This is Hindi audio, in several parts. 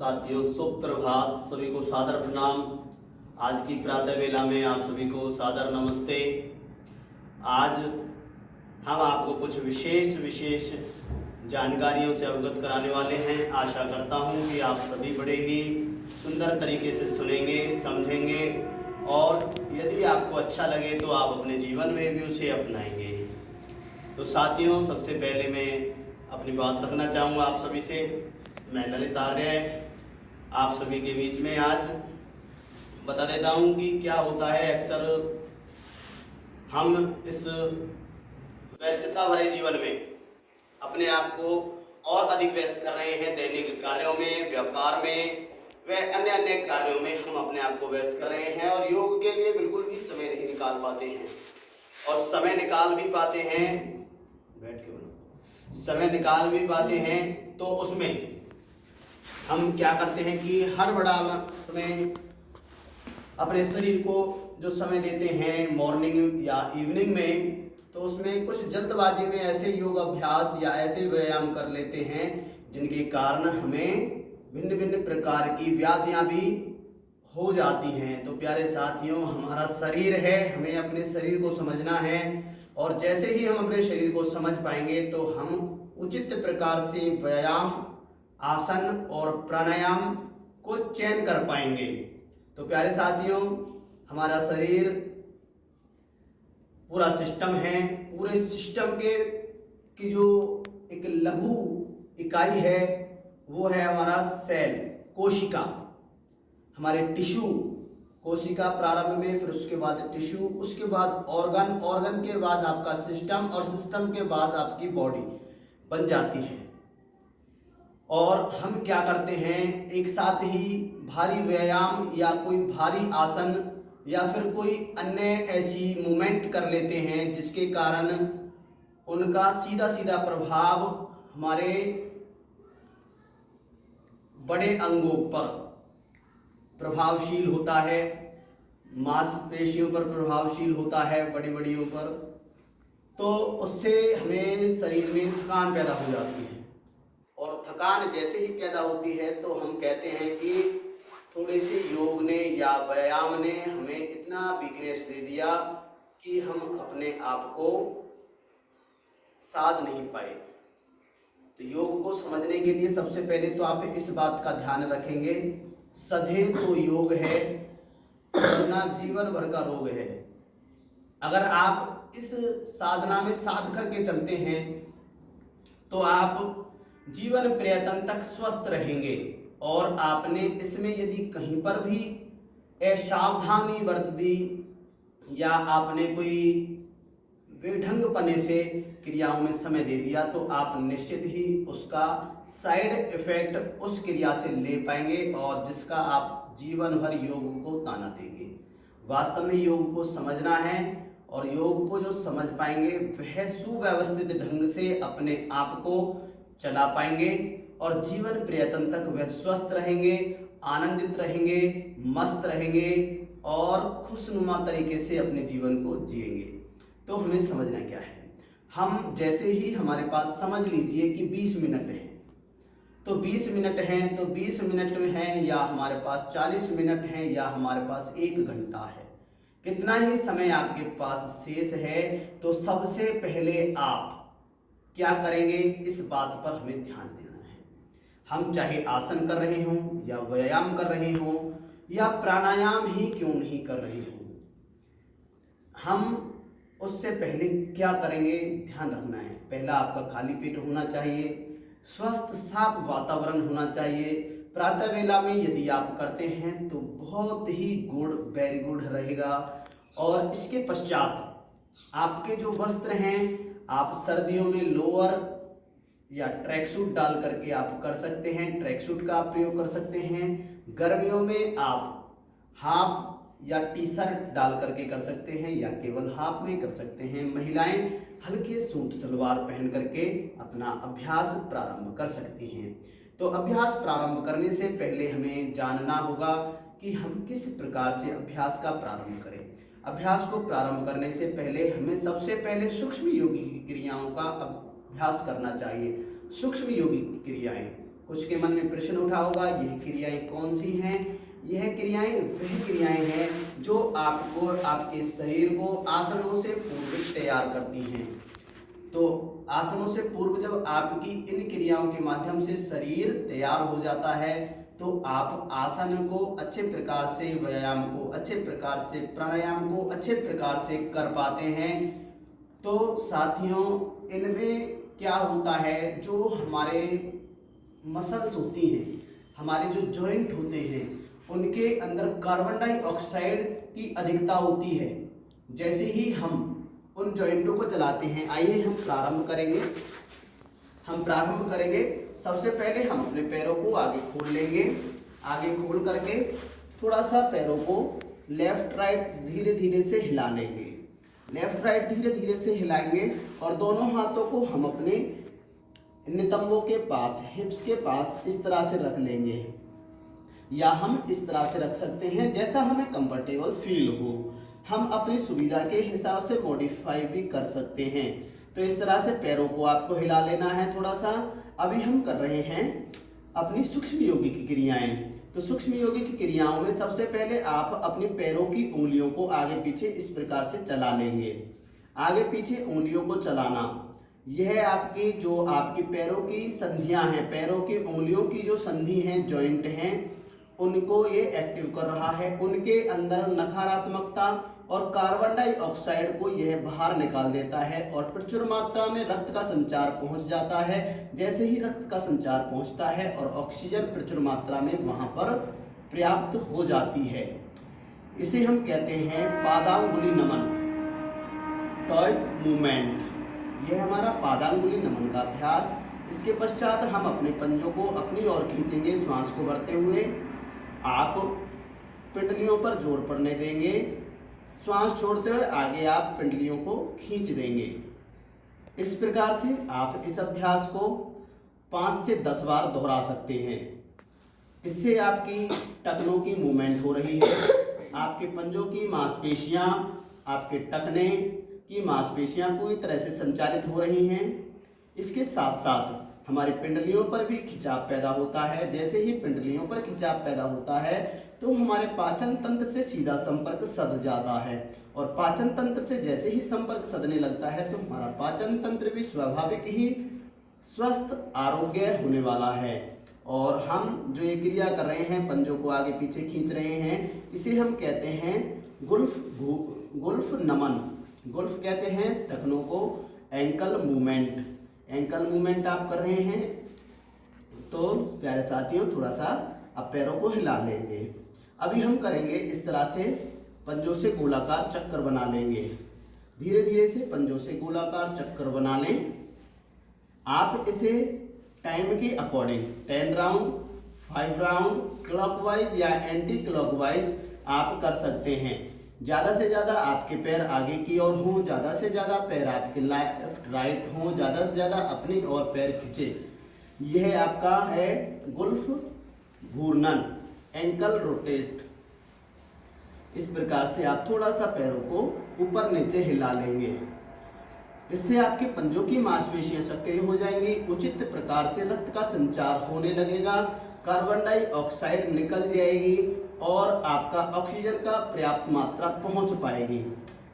साथियों सुप्रभात, सभी को सादर प्रणाम। आज की प्रातः वेला में आप सभी को सादर नमस्ते। आज हम आपको कुछ विशेष जानकारियों से अवगत कराने वाले हैं। आशा करता हूं कि आप सभी बड़े ही सुंदर तरीके से सुनेंगे, समझेंगे और यदि आपको अच्छा लगे तो आप अपने जीवन में भी उसे अपनाएंगे। तो साथियों, सबसे पहले मैं अपनी बात रखना चाहूँगा आप सभी से। मैं ललित आर्य आप सभी के बीच में आज बता देता हूँ कि क्या होता है। अक्सर हम इस व्यस्तता भरे जीवन में अपने आप को और अधिक व्यस्त कर रहे हैं। दैनिक कार्यों में, व्यापार में व अन्य कार्यों में हम अपने आप को व्यस्त कर रहे हैं और योग के लिए बिल्कुल भी समय नहीं निकाल पाते हैं। और समय निकाल भी पाते हैं, बैठ के बोलो, समय निकाल भी पाते हैं तो उसमें हम क्या करते हैं कि हर बड़ा में अपने शरीर को जो समय देते हैं मॉर्निंग या इवनिंग में, तो उसमें कुछ जल्दबाजी में ऐसे योग अभ्यास या ऐसे व्यायाम कर लेते हैं जिनके कारण हमें भिन्न भिन्न प्रकार की व्याधियां भी हो जाती हैं। तो प्यारे साथियों, हमारा शरीर है, हमें अपने शरीर को समझना है और जैसे ही हम अपने शरीर को समझ पाएंगे तो हम उचित प्रकार से व्यायाम, आसन और प्राणायाम को चयन कर पाएंगे। तो प्यारे साथियों, हमारा शरीर पूरा सिस्टम है। पूरे सिस्टम की जो एक लघु इकाई है वो है हमारा सेल, कोशिका, हमारे टिश्यू। कोशिका प्रारंभ में, फिर उसके बाद टिश्यू, उसके बाद ऑर्गन, ऑर्गन के बाद आपका सिस्टम और सिस्टम के बाद आपकी बॉडी बन जाती है। और हम क्या करते हैं, एक साथ ही भारी व्यायाम या कोई भारी आसन या फिर कोई अन्य ऐसी मूवमेंट कर लेते हैं जिसके कारण उनका सीधा प्रभाव हमारे बड़े अंगों पर प्रभावशील होता है, मांसपेशियों पर प्रभावशील होता है, बड़ियों पर। तो उससे हमें शरीर में थकान पैदा हो जाती है और थकान जैसे ही पैदा होती है तो हम कहते हैं कि थोड़े से योग ने या व्यायाम ने हमें इतना वीकनेस दे दिया कि हम अपने आप को साध नहीं पाए। तो योग को समझने के लिए सबसे पहले तो आप इस बात का ध्यान रखेंगे, सधे तो योग है वरना जीवन भर का रोग है। अगर आप इस साधना में साध करके चलते हैं तो आप जीवन पर्यंत तक स्वस्थ रहेंगे। और आपने इसमें यदि कहीं पर भी असावधानी बरत दी या आपने कोई बेढंगपने से क्रियाओं में समय दे दिया तो आप निश्चित ही उसका साइड इफेक्ट उस क्रिया से ले पाएंगे और जिसका आप जीवन भर योग को ताना देंगे। वास्तव में योग को समझना है और योग को जो समझ पाएंगे वह सुव्यवस्थित ढंग से अपने आप को चला पाएंगे और जीवन पर्यंत तक वह स्वस्थ रहेंगे, आनंदित रहेंगे, मस्त रहेंगे और खुशनुमा तरीके से अपने जीवन को जिएंगे। तो हमें समझना क्या है, हम जैसे ही हमारे पास समझ लीजिए कि 20 मिनट है तो 20 मिनट हैं तो 20 मिनट में है या हमारे पास 40 मिनट हैं या हमारे पास 1 घंटा है, कितना ही समय आपके पास शेष है, तो सबसे पहले आप क्या करेंगे इस बात पर हमें ध्यान देना है। हम चाहे आसन कर रहे हों या व्यायाम कर रहे हों या प्राणायाम ही क्यों नहीं कर रहे हों, हम उससे पहले क्या करेंगे ध्यान रखना है। पहला आपका खाली पेट होना चाहिए, स्वस्थ साफ वातावरण होना चाहिए। प्रातः वेला में यदि आप करते हैं तो बहुत ही वेरी गुड रहेगा। और इसके पश्चात आपके जो वस्त्र हैं, आप सर्दियों में लोअर या ट्रैक सूट डाल करके आप कर सकते हैं, ट्रैक सूट का आप प्रयोग कर सकते हैं। गर्मियों में आप हाफ या टी शर्ट डाल करके कर सकते हैं या केवल हाफ में कर सकते हैं। महिलाएं हल्के सूट सलवार पहन करके अपना अभ्यास प्रारंभ कर सकती हैं। तो अभ्यास प्रारंभ करने से पहले हमें जानना होगा कि हम किस प्रकार से अभ्यास का प्रारंभ करें। अभ्यास को प्रारंभ करने से पहले हमें सबसे पहले सूक्ष्म योगी की क्रियाओं का अभ्यास करना चाहिए। सूक्ष्म योगी की क्रियाएं कुछ के मन में प्रश्न उठा होगा, यह क्रियाएं कौन सी हैं? यह क्रियाएं वह क्रियाएं हैं जो आपको आपके शरीर को आसनों से पूर्व तैयार करती हैं। तो आसनों से पूर्व जब आपकी इन क्रियाओं के माध्यम से शरीर तैयार हो जाता है तो आप आसन को अच्छे प्रकार से, व्यायाम को अच्छे प्रकार से, प्राणायाम को अच्छे प्रकार से कर पाते हैं। तो साथियों, इनमें क्या होता है, जो हमारे मसल्स होती हैं, हमारे जो जॉइंट होते हैं, उनके अंदर कार्बन डाइऑक्साइड की अधिकता होती है। जैसे ही हम उन जॉइंटों को चलाते हैं, आइए हम प्रारंभ करेंगे। सबसे पहले हम अपने पैरों को आगे खोल लेंगे। आगे खोल करके थोड़ा सा पैरों को लेफ्ट राइट धीरे धीरे से हिला लेंगे। लेफ्ट राइट धीरे धीरे से हिलाएंगे और दोनों हाथों को हम अपने नितंबों के पास, हिप्स के पास इस तरह से रख लेंगे, या हम इस तरह से रख सकते हैं जैसा हमें कंफर्टेबल फील हो। हम अपनी सुविधा के हिसाब से मॉडिफाई भी कर सकते हैं। तो इस तरह से पैरों को आपको हिला लेना है थोड़ा सा। अभी हम कर रहे हैं अपनी सूक्ष्म योगी की क्रियाएं। तो सूक्ष्म योगी की क्रियाओं में सबसे पहले आप अपने पैरों की उंगलियों को आगे पीछे इस प्रकार से चला लेंगे। आगे पीछे उंगलियों को चलाना, यह आपकी जो आपकी पैरों की संधियां हैं, पैरों की उंगलियों की जो संधि हैं, जॉइंट हैं, उनको ये एक्टिव कर रहा है। उनके अंदर नकारात्मकता और कार्बन डाइऑक्साइड को यह बाहर निकाल देता है और प्रचुर मात्रा में रक्त का संचार पहुंच जाता है। जैसे ही रक्त का संचार पहुंचता है और ऑक्सीजन प्रचुर मात्रा में वहां पर पर्याप्त हो जाती है, इसे हम कहते हैं पादांगुली नमन, टॉयज मूवमेंट। यह हमारा पादांगुली नमन का अभ्यास। इसके पश्चात हम अपने पंजों को अपनी ओर खींचेंगे श्वास को भरते हुए। आप पिंडलियों पर जोर पड़ने देंगे। श्वास छोड़ते हुए आगे आप पिंडलियों को खींच देंगे। इस प्रकार से आप इस अभ्यास को 5 से 10 बार दोहरा सकते हैं। इससे आपकी टखनों की मूवमेंट हो रही है, आपके पंजों की मांसपेशियां, आपके टखने की मांसपेशियां पूरी तरह से संचालित हो रही हैं। इसके साथ साथ हमारी पिंडलियों पर भी खिंचाव पैदा होता है। जैसे ही पिंडलियों पर खिंचाव पैदा होता है तो हमारे पाचन तंत्र से सीधा संपर्क सध जाता है, और पाचन तंत्र से जैसे ही संपर्क सधने लगता है तो हमारा पाचन तंत्र भी स्वाभाविक ही स्वस्थ आरोग्य होने वाला है। और हम जो ये क्रिया कर रहे हैं, पंजों को आगे पीछे खींच रहे हैं, इसे हम कहते हैं गुल्फ नमन। गुल्फ कहते हैं टखनों को। एंकल मूवमेंट आप कर रहे हैं। तो प्यारे साथियों, थोड़ा सा अब पैरों को हिला लेंगे। अभी हम करेंगे इस तरह से, पंजों से गोलाकार चक्कर बना लेंगे। धीरे धीरे से पंजों से गोलाकार चक्कर बना लें। आप इसे टाइम के अकॉर्डिंग 10 राउंड, 5 राउंड, क्लॉकवाइज या एंटी क्लॉकवाइज आप कर सकते हैं। ज़्यादा से ज़्यादा आपके पैर आगे की ओर हों, ज़्यादा से ज़्यादा पैर आपके लेफ्ट राइट हों, ज़्यादा से ज़्यादा अपनी ओर पैर खींचे। यह आपका है गुल्फ घूर्णन, एंकल रोटेट। इस प्रकार से आप थोड़ा सा पैरों को ऊपर नीचे हिला लेंगे। इससे आपके पंजों की मांसपेशियां सक्रिय हो जाएंगी, उचित प्रकार से रक्त का संचार होने लगेगा, कार्बन डाइऑक्साइड निकल जाएगी और आपका ऑक्सीजन का पर्याप्त मात्रा पहुंच पाएगी।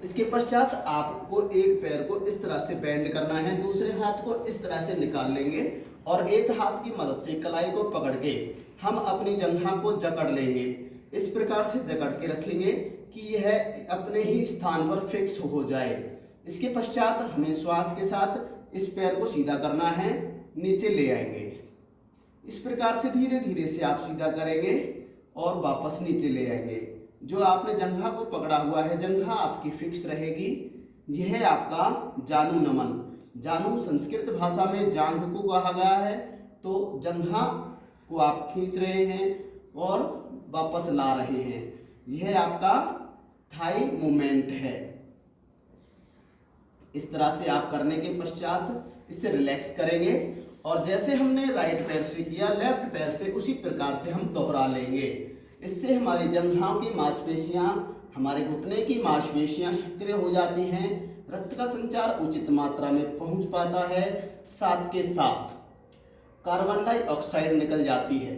इसके पश्चात आपको एक पैर को इस तरह से बेंड करना है, दूसरे हाथ को इस तरह से निकाल लेंगे और एक हाथ की मदद से कलाई को पकड़ के हम अपनी जंघा को जकड़ लेंगे। इस प्रकार से जकड़ के रखेंगे कि यह अपने ही स्थान पर फिक्स हो जाए। इसके पश्चात हमें श्वास के साथ इस पैर को सीधा करना है, नीचे ले आएंगे। इस प्रकार से धीरे धीरे से आप सीधा करेंगे और वापस नीचे ले आएंगे। जो आपने जंघा को पकड़ा हुआ है, जंघा आपकी फिक्स रहेगी। यह आपका जानु नमन। जानु संस्कृत भाषा में जांघ को कहा गया है। तो जंघा को आप खींच रहे हैं और वापस ला रहे हैं। यह आपका थाई मूवमेंट है। इस तरह से आप करने के पश्चात इसे रिलैक्स करेंगे और जैसे हमने राइट पैर से किया, लेफ्ट पैर से उसी प्रकार से हम दोहरा लेंगे। इससे हमारी जंघाओं की मांसपेशियां, हमारे घुटने की मांसपेशियां सक्रिय हो जाती हैं, रक्त का संचार उचित मात्रा में पहुंच पाता है। साथ के साथ कार्बन डाइऑक्साइड निकल जाती है।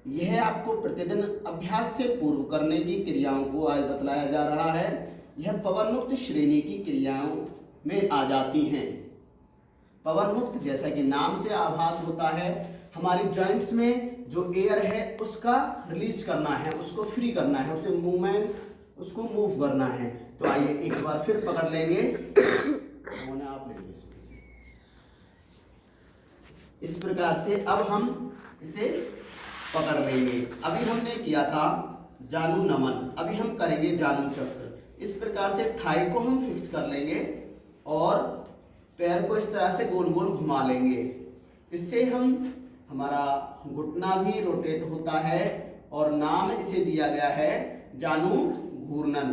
यह आपको प्रतिदिन अभ्यास से पूर्व करने की क्रियाओं को आज बतलाया जा रहा है। यह पवन मुक्त श्रेणी की क्रियाओं में आ जाती हैं। पवन मुक्त जैसा कि नाम से आभास होता है, हमारी जॉइंट्स में जो एयर है उसका रिलीज करना है, उसको फ्री करना है, उसे मूवमेंट, उसको मूव करना है। तो आइए एक बार फिर पकड़ लेंगे। आप लेंगे इस प्रकार से। अब हम इसे पकड़ लेंगे। अभी हमने किया था जानु नमन, अभी हम करेंगे जानु चक्र। इस प्रकार से थाई को हम फिक्स कर लेंगे और पैर को इस तरह से गोल गोल घुमा लेंगे। इससे हमारा घुटना भी रोटेट होता है और नाम इसे दिया गया है जानु घूर्णन,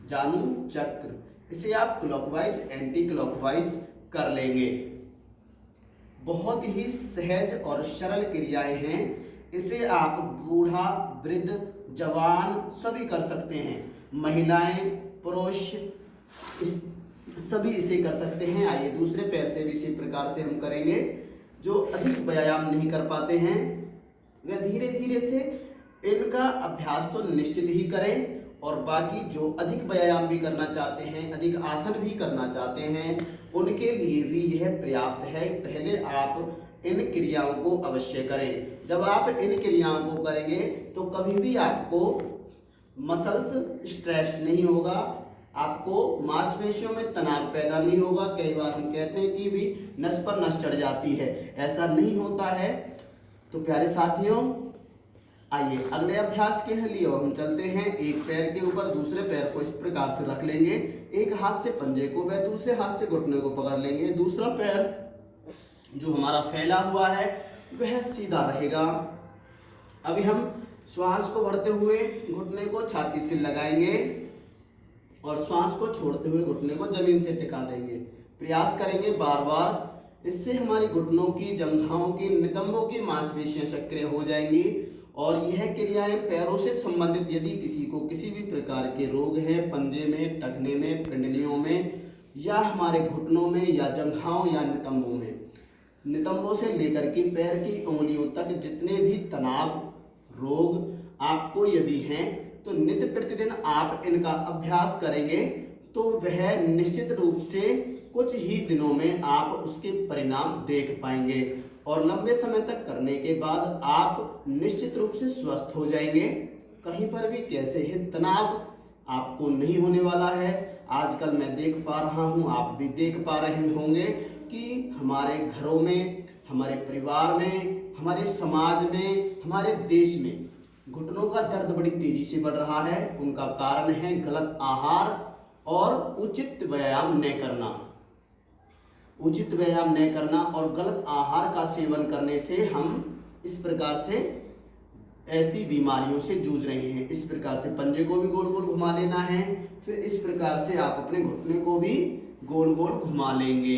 जानु चक्र। इसे आप क्लॉकवाइज एंटी क्लॉकवाइज कर लेंगे। बहुत ही सहज और सरल क्रियाएं हैं। इसे आप बूढ़ा, वृद्ध, जवान सभी कर सकते हैं। महिलाएं, पुरुष सभी इसे कर सकते हैं। आइए दूसरे पैर से भी इसी प्रकार से हम करेंगे। जो अधिक व्यायाम नहीं कर पाते हैं वह धीरे धीरे से इनका अभ्यास तो निश्चित ही करें, और बाकी जो अधिक व्यायाम भी करना चाहते हैं, अधिक आसन भी करना चाहते हैं, उनके लिए भी यह पर्याप्त है। पहले आप इन क्रियाओं को अवश्य करें। जब आप इन क्रियाओं को करेंगे तो कभी भी आपको मसल्स स्ट्रेच नहीं होगा, आपको मांसपेशियों में तनाव पैदा नहीं होगा। कई बार हम कहते हैं कि भी नस पर नस चढ़ जाती है, ऐसा नहीं होता है। तो प्यारे साथियों, आइए अगले अभ्यास के लिए हम चलते हैं। एक पैर के ऊपर दूसरे पैर को इस प्रकार से रख लेंगे। एक हाथ से पंजे को व दूसरे हाथ से घुटने को पकड़ लेंगे। दूसरा पैर जो हमारा फैला हुआ है वह सीधा रहेगा। अभी हम श्वास को भरते हुए घुटने को छाती से लगाएंगे और श्वास को छोड़ते हुए घुटने को जमीन से टिका देंगे। प्रयास करेंगे बार बार। इससे हमारी घुटनों की, जंघाओं की, नितंबों की मांसपेशियां सक्रिय हो जाएंगी। और यह क्रियाएं पैरों से संबंधित यदि किसी को किसी भी प्रकार के रोग है, पंजे में, टखने में, पिंडलियों में, या हमारे घुटनों में, या जंघाओं या नितंबों में, नितंबों से लेकर के पैर की उंगलियों तक जितने भी तनाव रोग आपको यदि हैं, तो नित्य प्रतिदिन आप इनका अभ्यास करेंगे तो वह निश्चित रूप से कुछ ही दिनों में आप उसके परिणाम देख पाएंगे। और लंबे समय तक करने के बाद आप निश्चित रूप से स्वस्थ हो जाएंगे। कहीं पर भी कैसे ही तनाव आपको नहीं होने वाला है। आजकल मैं देख पा रहा हूँ, आप भी देख पा रहे होंगे कि हमारे घरों में, हमारे परिवार में, हमारे समाज में, हमारे देश में घुटनों का दर्द बड़ी तेजी से बढ़ रहा है। उनका कारण है गलत आहार और उचित व्यायाम न करना। उचित व्यायाम न करना और गलत आहार का सेवन करने से हम इस प्रकार से ऐसी बीमारियों से जूझ रहे हैं। इस प्रकार से पंजे को भी गोल गोल घुमा लेना है। फिर इस प्रकार से आप अपने घुटने को भी गोल गोल घुमा लेंगे।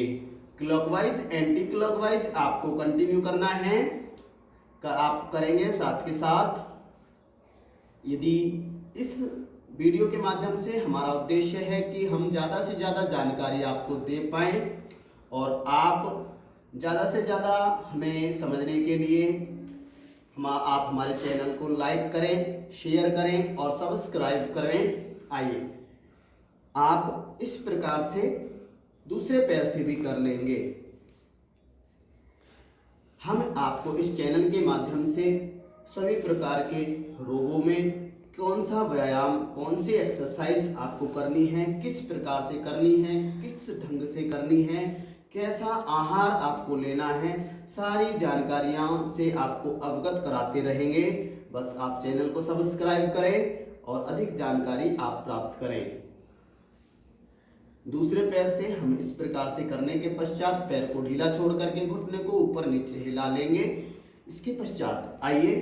क्लॉकवाइज एंटी क्लॉकवाइज आपको कंटिन्यू करना है। आप करेंगे साथ के साथ। यदि इस वीडियो के माध्यम से हमारा उद्देश्य है कि हम ज़्यादा से ज़्यादा जानकारी आपको दे पाएँ और आप ज़्यादा से ज़्यादा हमें समझने के लिए आप हमारे चैनल को लाइक करें, शेयर करें और सब्सक्राइब करें। आइए आप इस प्रकार से दूसरे पैर से भी कर लेंगे। हम आपको इस चैनल के माध्यम से सभी प्रकार के रोगों में कौन सा व्यायाम, कौन सी एक्सरसाइज आपको करनी है, किस प्रकार से करनी है, किस ढंग से करनी है, कैसा आहार आपको लेना है, सारी जानकारियां से आपको अवगत कराते रहेंगे। बस आप चैनल को सब्सक्राइब करें और अधिक जानकारी आप प्राप्त करें। दूसरे पैर से हम इस प्रकार से करने के पश्चात पैर को ढीला छोड़ करके घुटने को ऊपर नीचे हिला लेंगे। इसके पश्चात आइए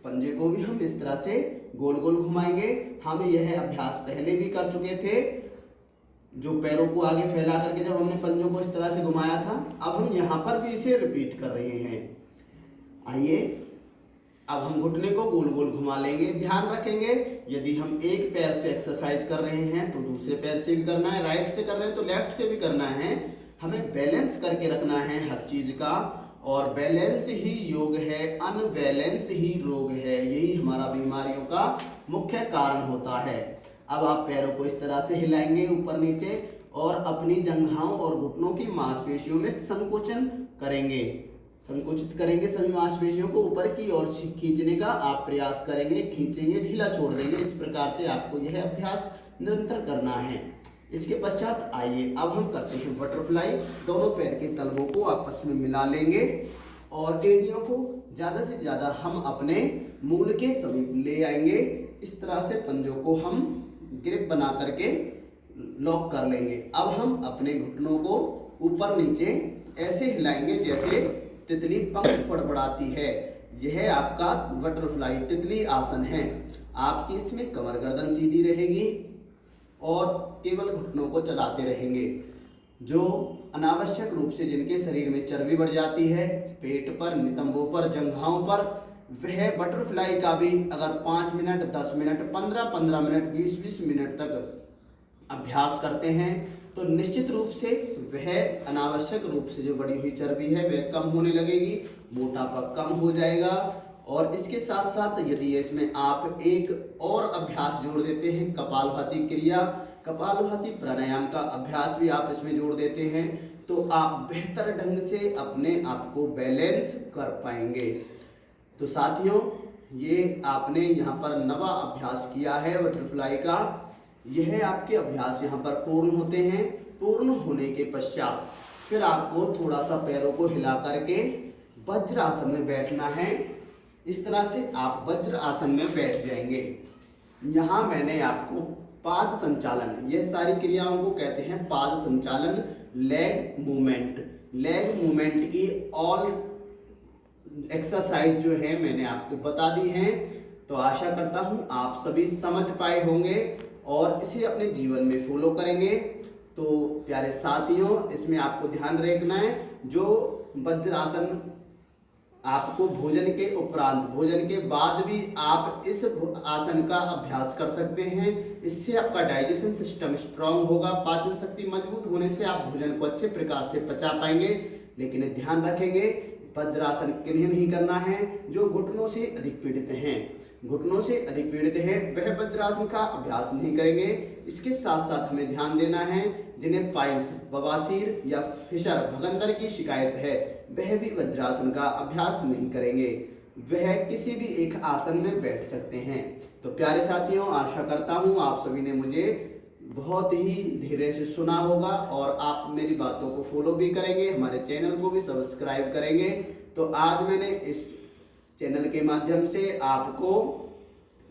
पंजे को भी हम इस तरह से गोल गोल घुमाएंगे। हम यह अभ्यास पहले भी कर चुके थे, जो पैरों को आगे फैला करके जब हमने पंजों को इस तरह से घुमाया था। अब हम यहाँ पर भी इसे रिपीट कर रहे हैं। आइए अब हम घुटने को गोल गोल घुमा लेंगे। ध्यान रखेंगे यदि हम एक पैर से एक्सरसाइज कर रहे हैं तो दूसरे पैर से भी करना है, राइट से कर रहे हैं तो लेफ्ट से भी करना है। हमें बैलेंस करके रखना है हर चीज का और बैलेंस ही योग है, अनबैलेंस ही रोग है। यही हमारा बीमारियों का मुख्य कारण होता है। अब आप पैरों को इस तरह से हिलाएंगे ऊपर नीचे और अपनी जंघाओं और घुटनों की मांसपेशियों में संकोचन करेंगे, संकुचित करेंगे सभी मांसपेशियों को ऊपर की ओर खींचने का आप प्रयास करेंगे, खींचेंगे, ढीला छोड़ देंगे। इस प्रकार से आपको यह अभ्यास निरंतर करना है। इसके पश्चात आइए अब हम करते हैं बटरफ्लाई। दोनों पैर के तलवों को आपस में मिला लेंगे और एड़ियों को ज़्यादा से ज़्यादा हम अपने मूल के समीप ले आएंगे। इस तरह से पंजों को हम ग्रिप बना करके लॉक कर लेंगे। अब हम अपने घुटनों को ऊपर नीचे ऐसे हिलाएंगे जैसे तितली पंख फड़फड़ाती है। यह आपका बटरफ्लाई तितली आसन है। आपकी इसमें कमर गर्दन सीधी रहेगी और केवल घुटनों को चलाते रहेंगे। जो अनावश्यक रूप से जिनके शरीर में चर्बी बढ़ जाती है, पेट पर, नितंबों पर, जंघाओं पर, वह बटरफ्लाई का भी अगर 5 मिनट, 10 मिनट, 15-15 मिनट, 20-20 मिनट तक अभ्यास करते हैं तो निश्चित रूप से वह अनावश्यक रूप से जो बढ़ी हुई चर्बी है वह कम होने लगेगी, मोटापा कम हो जाएगा। और इसके साथ साथ यदि इसमें आप एक और अभ्यास जोड़ देते हैं, कपालभाति क्रिया, कपालभाति प्राणायाम का अभ्यास भी आप इसमें जोड़ देते हैं तो आप बेहतर ढंग से अपने आप को बैलेंस कर पाएंगे। तो साथियों, ये आपने यहाँ पर नवा अभ्यास किया है बटरफ्लाई का। यह आपके अभ्यास यहाँ पर पूर्ण होते हैं। पूर्ण होने के पश्चात फिर आपको थोड़ा सा पैरों को हिला करके वज्र आसन में बैठना है। इस तरह से आप वज्र आसन में बैठ जाएंगे। यहाँ मैंने आपको पाद संचालन, यह सारी क्रियाओं को कहते हैं पाद संचालन, लेग मूवमेंट। लेग मूवमेंट की ऑल एक्सरसाइज जो है मैंने आपको बता दी हैं। तो आशा करता हूँ आप सभी समझ पाए होंगे और इसे अपने जीवन में फॉलो करेंगे। तो प्यारे साथियों, इसमें आपको ध्यान रखना है, जो वज्रासन आपको भोजन के उपरांत, भोजन के बाद भी आप इस आसन का अभ्यास कर सकते हैं। इससे आपका डाइजेशन सिस्टम स्ट्रांग होगा, पाचन शक्ति मजबूत होने से आप भोजन को अच्छे प्रकार से पचा पाएंगे। लेकिन ध्यान रखेंगे, वज्रासन किन्हें नहीं करना है? जो घुटनों से अधिक पीड़ित हैं, घुटनों से अधिक पीड़ित है वह वज्रासन का अभ्यास नहीं करेंगे। इसके साथ साथ हमें ध्यान देना है, जिन्हें पाइल्स, बवासीर या फिशर, भगंदर की शिकायत है, वह भी वज्रासन का अभ्यास नहीं करेंगे। वह किसी भी एक आसन में बैठ सकते हैं। तो प्यारे साथियों, आशा करता हूँ आप सभी ने मुझे बहुत ही धीरे से सुना होगा और आप मेरी बातों को फॉलो भी करेंगे, हमारे चैनल को भी सब्सक्राइब करेंगे। तो आज मैंने इस चैनल के माध्यम से आपको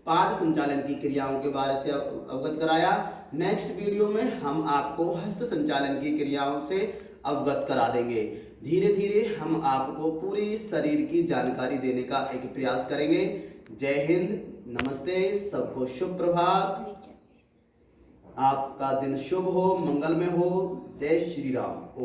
पाद संचालन की क्रियाओं के बारे से अवगत कराया। नेक्स्ट वीडियो में हम आपको हस्त संचालन की क्रियाओं से अवगत करा देंगे। धीरे धीरे हम आपको पूरी शरीर की जानकारी देने का एक प्रयास करेंगे। जय हिंद, नमस्ते, सबको शुभ प्रभात, आपका दिन शुभ हो, मंगलमय हो। जय श्री राम।